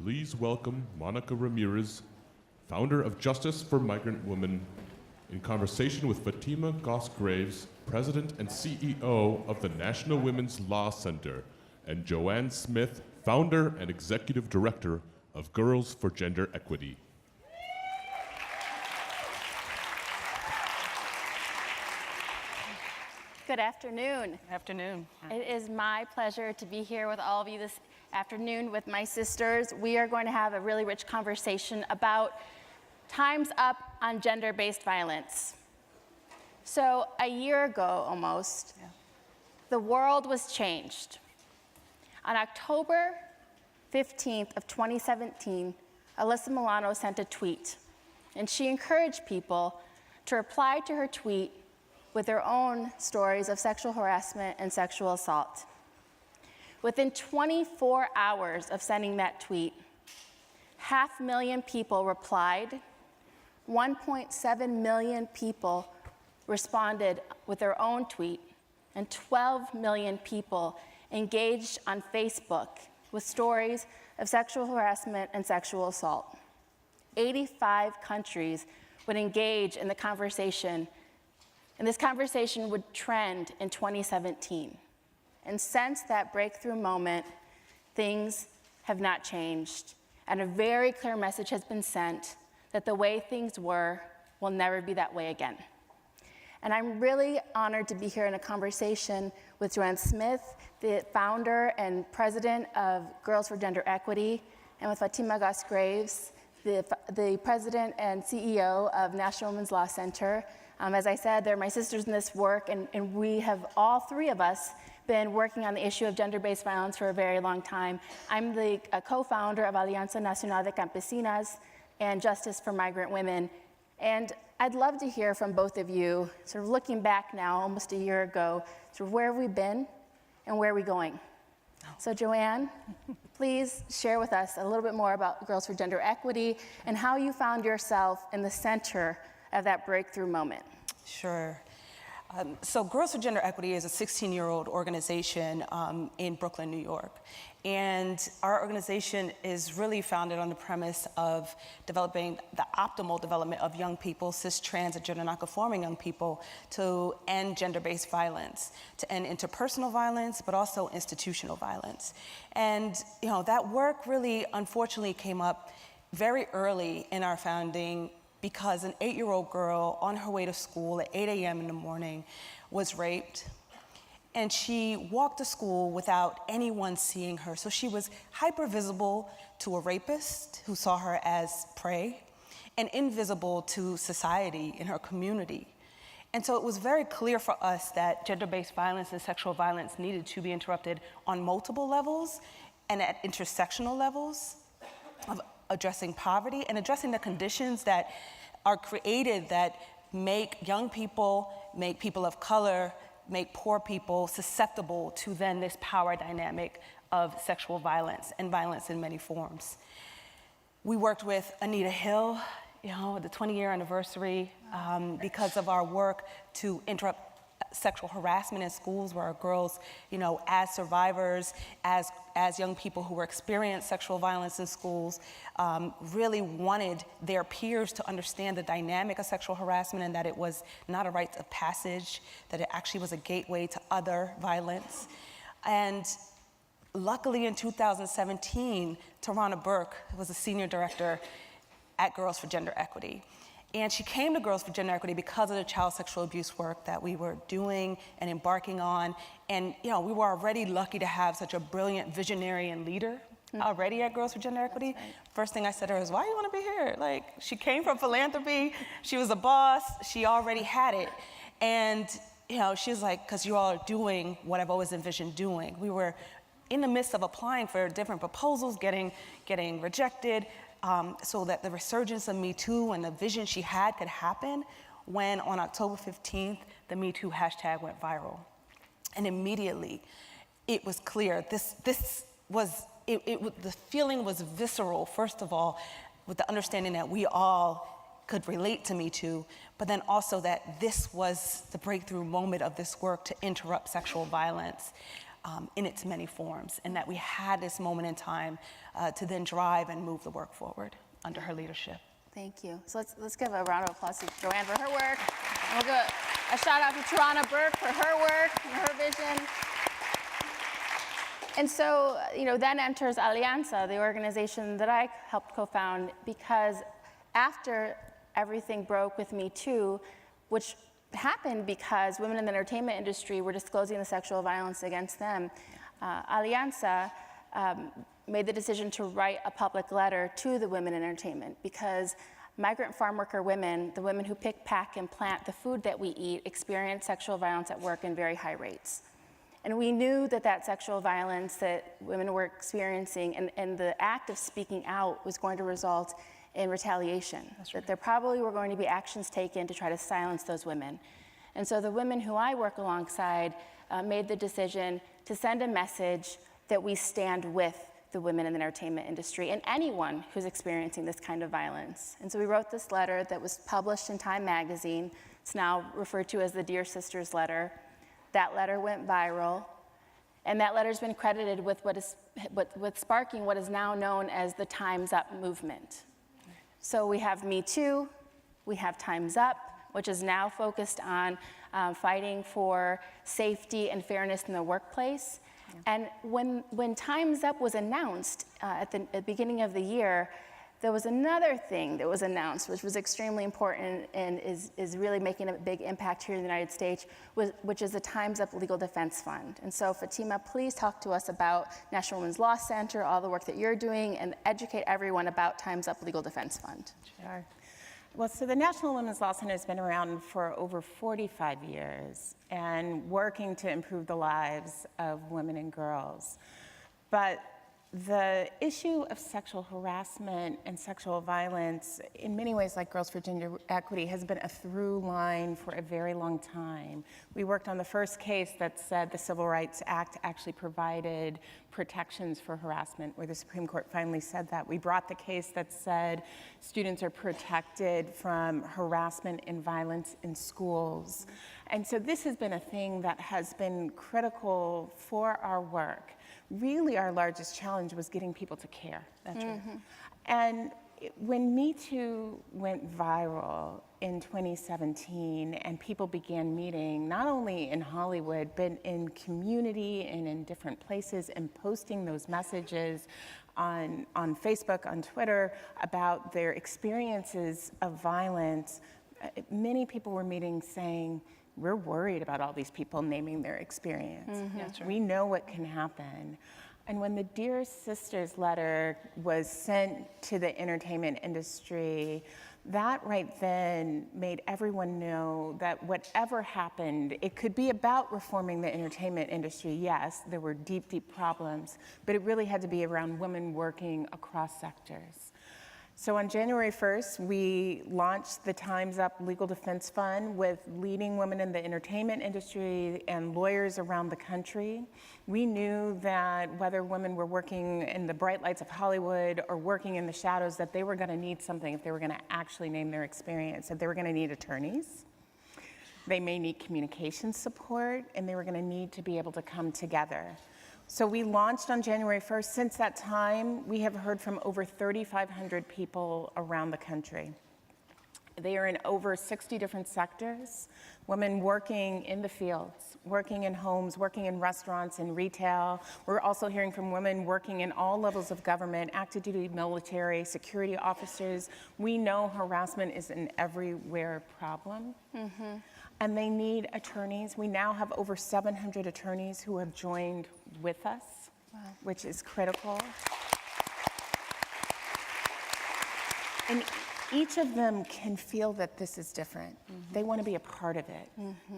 please welcome Monica Ramirez, founder of Justice for Migrant Women, in conversation with Fatima Graves, President and CEO of the National Women's Law Center, and Joanne Smith, founder and executive director of Girls for Gender Equity. Good afternoon. Good afternoon. It is my pleasure to be here with all of you this afternoon with my sisters. We are going to have a really rich conversation about time's up on gender-based violence. So a year ago almost, the world was changed. On October 15th of 2017, Alyssa Milano sent a tweet, and she encouraged people to reply to her tweet with their own stories of sexual harassment and sexual assault. Within 24 hours of sending that tweet, 500,000 people replied, 1.7 million people responded with their own tweet, and 12 million people engaged on Facebook with stories of sexual harassment and sexual assault. 85 countries would engage in the conversation, and this conversation would trend in 2017. And since that breakthrough moment, things have not changed, and a very clear message has been sent that the way things were will never be that way again. And I'm really honored to be here in a conversation with Joanne Smith, the founder and president of Girls for Gender Equity, and with Fatima Graves, the president and CEO of National Women's Law Center. As I said, they're my sisters in this work, and we have, all three of us, been working on the issue of gender-based violence for a very long time. I'm the co-founder of Alianza Nacional de Campesinas and Justice for Migrant Women. And I'd love to hear from both of you, sort of looking back now, almost a year ago, sort of where have we been and where are we going? So Joanne, please share with us a little bit more about Girls for Gender Equity and how you found yourself in the center of that breakthrough moment. Sure. So Girls for Gender Equity is a 16-year-old organization in Brooklyn, New York. And our organization is really founded on the premise of developing the optimal development of young people, cis, trans, and gender nonconforming young people, to end gender-based violence, to end interpersonal violence, but also institutional violence. And that work really, unfortunately, came up very early in our founding, because an 8-year-old girl on her way to school at 8 a.m. in the morning was raped. And she walked to school without anyone seeing her. So she was hyper visible to a rapist who saw her as prey, and invisible to society in her community. And so it was very clear for us that gender-based violence and sexual violence needed to be interrupted on multiple levels and at intersectional levels of addressing poverty and addressing the conditions that are created that make young people, make people of color, make poor people susceptible to then this power dynamic of sexual violence and violence in many forms. We worked with Anita Hill, the 20-year anniversary, because of our work to interrupt sexual harassment in schools, where our girls, as survivors, as young people who were experiencing sexual violence in schools, really wanted their peers to understand the dynamic of sexual harassment, and that it was not a rite of passage, that it actually was a gateway to other violence. And luckily in 2017, Tarana Burke was a senior director at Girls for Gender Equity. And she came to Girls for Gender Equity because of the child sexual abuse work that we were doing and embarking on. And we were already lucky to have such a brilliant visionary and leader already at Girls for Gender Equity. Right. First thing I said to her is, why do you want to be here? Like, she came from philanthropy, she was a boss, she already had it. And she was like, because you all are doing what I've always envisioned doing. We were in the midst of applying for different proposals, getting rejected, so that the resurgence of Me Too and the vision she had could happen, when on October 15th, the Me Too hashtag went viral. And immediately, it was clear, the feeling was visceral, first of all, with the understanding that we all could relate to Me Too, but then also that this was the breakthrough moment of this work to interrupt sexual violence. in its many forms, and that we had this moment in time to then drive and move the work forward under her leadership. Thank you. So let's give a round of applause to Joanne for her work. And we'll give a shout out to Tarana Burke for her work and her vision. And so, then enters Alianza, the organization that I helped co-found, because after everything broke with Me Too, which happened because women in the entertainment industry were disclosing the sexual violence against them, Alianza made the decision to write a public letter to the women in entertainment, because migrant farm worker women, the women who pick, pack, and plant the food that we eat, experience sexual violence at work in very high rates. And we knew that sexual violence that women were experiencing and the act of speaking out was going to result in retaliation. That's right. That there probably were going to be actions taken to try to silence those women. And so the women who I work alongside made the decision to send a message that we stand with the women in the entertainment industry and anyone who's experiencing this kind of violence. And so we wrote this letter that was published in Time magazine. It's now referred to as the Dear Sisters letter. That letter went viral, and that letter's been credited with with sparking what is now known as the Time's Up movement. So we have Me Too, we have Time's Up, which is now focused on fighting for safety and fairness in the workplace. And when Time's Up was announced at the beginning of the year, there was another thing that was announced, which was extremely important and is really making a big impact here in the United States, which is the Time's Up Legal Defense Fund. And so Fatima, please talk to us about National Women's Law Center, all the work that you're doing, and educate everyone about Time's Up Legal Defense Fund. Sure. Well, so the National Women's Law Center has been around for over 45 years and working to improve the lives of women and girls. But the issue of sexual harassment and sexual violence, in many ways like Girls for Gender Equity, has been a through line for a very long time. We worked on the first case that said the Civil Rights Act actually provided protections for harassment, where the Supreme Court finally said that. We brought the case that said students are protected from harassment and violence in schools. And so this has been a thing that has been critical for our work. Really, our largest challenge was getting people to care. That's right. And when Me Too went viral in 2017 and people began meeting, not only in Hollywood, but in community and in different places, and posting those messages on Facebook, on Twitter, about their experiences of violence, many people were meeting saying, we're worried about all these people naming their experience. That's right. We know what can happen. And when the Dear Sisters letter was sent to the entertainment industry, that right then made everyone know that whatever happened, it could be about reforming the entertainment industry. Yes, there were deep, deep problems, but it really had to be around women working across sectors. So on January 1st, we launched the Time's Up Legal Defense Fund with leading women in the entertainment industry and lawyers around the country. We knew that whether women were working in the bright lights of Hollywood or working in the shadows, that they were going to need something if they were going to actually name their experience, that they were going to need attorneys. They may need communication support, and they were going to need to be able to come together. So we launched on January 1st. Since that time, we have heard from over 3,500 people around the country. They are in over 60 different sectors, women working in the fields, working in homes, working in restaurants and retail. We're also hearing from women working in all levels of government, active duty military, security officers. We know harassment is an everywhere problem. And they need attorneys. We now have over 700 attorneys who have joined with us, which is critical. And each of them can feel that this is different. They want to be a part of it.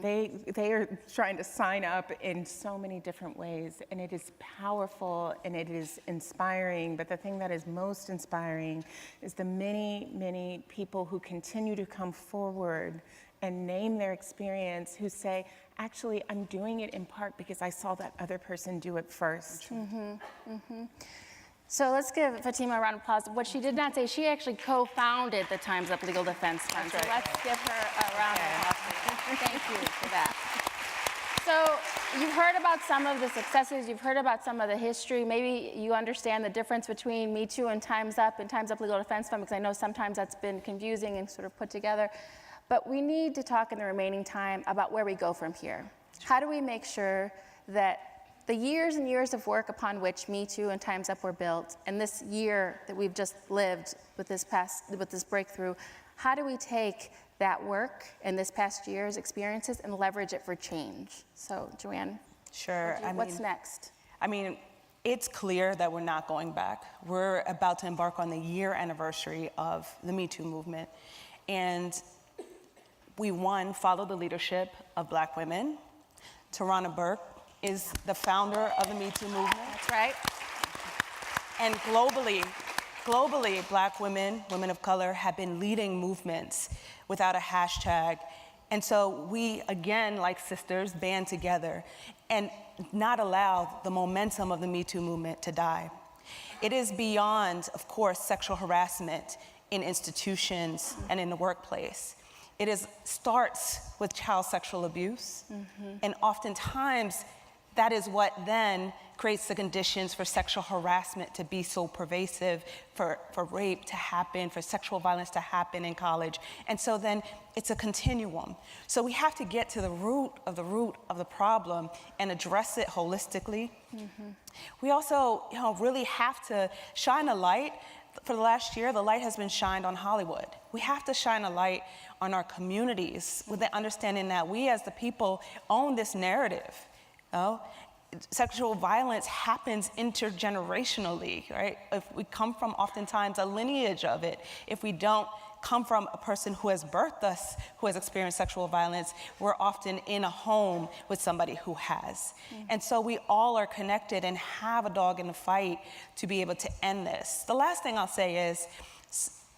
They are trying to sign up in so many different ways, and it is powerful and it is inspiring. But the thing that is most inspiring is the many, many people who continue to come forward and name their experience, who say, actually, I'm doing it in part because I saw that other person do it first. So let's give Fatima a round of applause. What she did not say, she actually co-founded the Time's Up Legal Defense Fund. So let's give her a round of applause. Thank you for that. So You've heard about some of the successes, you've heard about some of the history. Maybe you understand the difference between Me Too and Time's Up Legal Defense Fund, because I know sometimes that's been confusing and sort of put together. But we need to talk in the remaining time about where we go from here. How do we make sure that the years and years of work upon which Me Too and Time's Up were built, and this year that we've just lived with this breakthrough, how do we take that work and this past year's experiences and leverage it for change? So, Joanne, Sure. what's next? I mean, it's clear that we're not going back. We're about to embark on the year anniversary of the Me Too movement. And we, follow the leadership of Black women. Tarana Burke is the founder of the Me Too movement. That's right. And globally, Black women, women of color, have been leading movements without a hashtag. And so we, again, like sisters, band together and not allow the momentum of the Me Too movement to die. It is beyond, of course, sexual harassment in institutions and in the workplace. It starts with child sexual abuse, and oftentimes that is what then creates the conditions for sexual harassment to be so pervasive, for rape to happen, for sexual violence to happen in college. And so then it's a continuum. So we have to get to the root of the problem and address it holistically. We also, really have to shine a light. For the last year, the light has been shined on Hollywood. We have to shine a light on our communities with the understanding that we as the people own this narrative. Sexual violence happens intergenerationally, right? If we come from oftentimes a lineage of it, if we don't come from a person who has birthed us, who has experienced sexual violence, we're often in a home with somebody who has. And so we all are connected and have a dog in the fight to be able to end this. The last thing I'll say is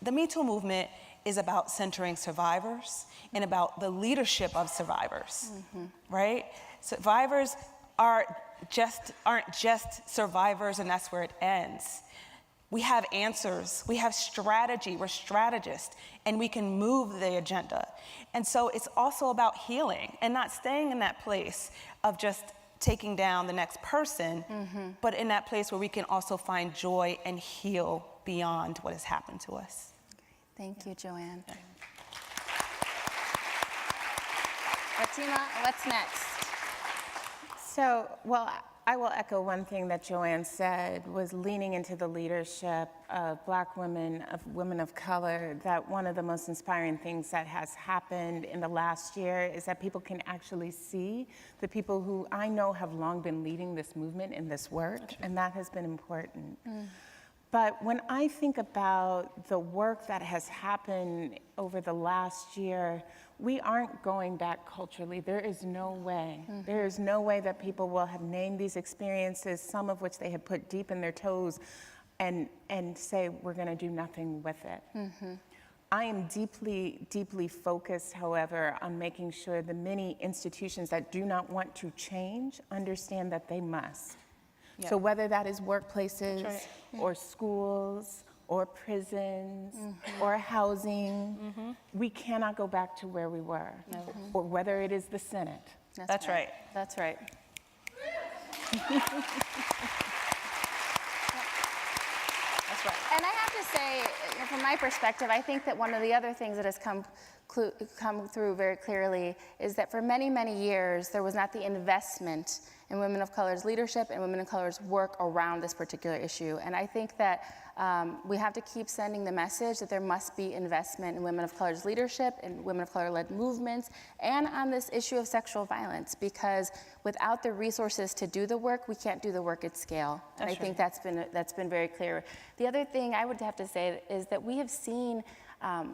the Me Too movement is about centering survivors and about the leadership of survivors, right? Survivors aren't just survivors and that's where it ends. We have answers, we have strategy, we're strategists, and we can move the agenda. And so it's also about healing and not staying in that place of just taking down the next person, but in that place where we can also find joy and heal beyond what has happened to us. Thank you, Joanne. Fatima, what's next? So, well, I will echo one thing that Joanne said, was leaning into the leadership of Black women, of women of color, that one of the most inspiring things that has happened in the last year is that people can actually see the people who I know have long been leading this movement and this work, and that has been important. But when I think about the work that has happened over the last year, we aren't going back culturally. There is no way. There is no way that people will have named these experiences, some of which they have put deep in their toes, and say, we're gonna do nothing with it. I am deeply, deeply focused, however, on making sure the many institutions that do not want to change understand that they must. So whether that is workplaces, or schools, or prisons, or housing, we cannot go back to where we were, or whether it is the Senate. That's right. That's right. That's right. And I have to say, from my perspective, I think that one of the other things that has come through very clearly is that for many, many years, there was not the investment in women of color's leadership and women of color's work around this particular issue. And I think that we have to keep sending the message that there must be investment in women of color's leadership and women of color-led movements and on this issue of sexual violence, because without the resources to do the work, we can't do the work at scale. And I think that's been very clear. The other thing I would have to say is that we have seen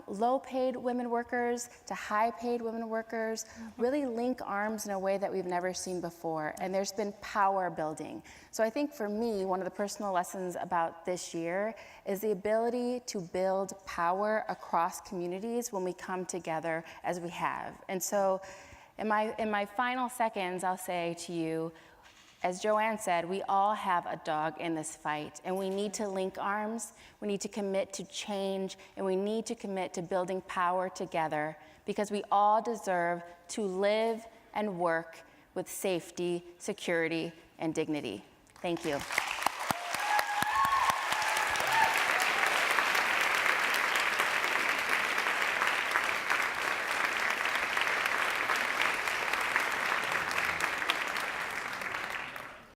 low-paid women workers to high-paid women workers really link arms in a way that we've never seen before, and there's been power building. So I think for me, one of the personal lessons about this year is the ability to build power across communities when we come together as we have. And so in my final seconds, I'll say to you, as Joanne said, we all have a dog in this fight, and we need to link arms, we need to commit to change, and we need to commit to building power together, because we all deserve to live and work with safety, security, and dignity. Thank you.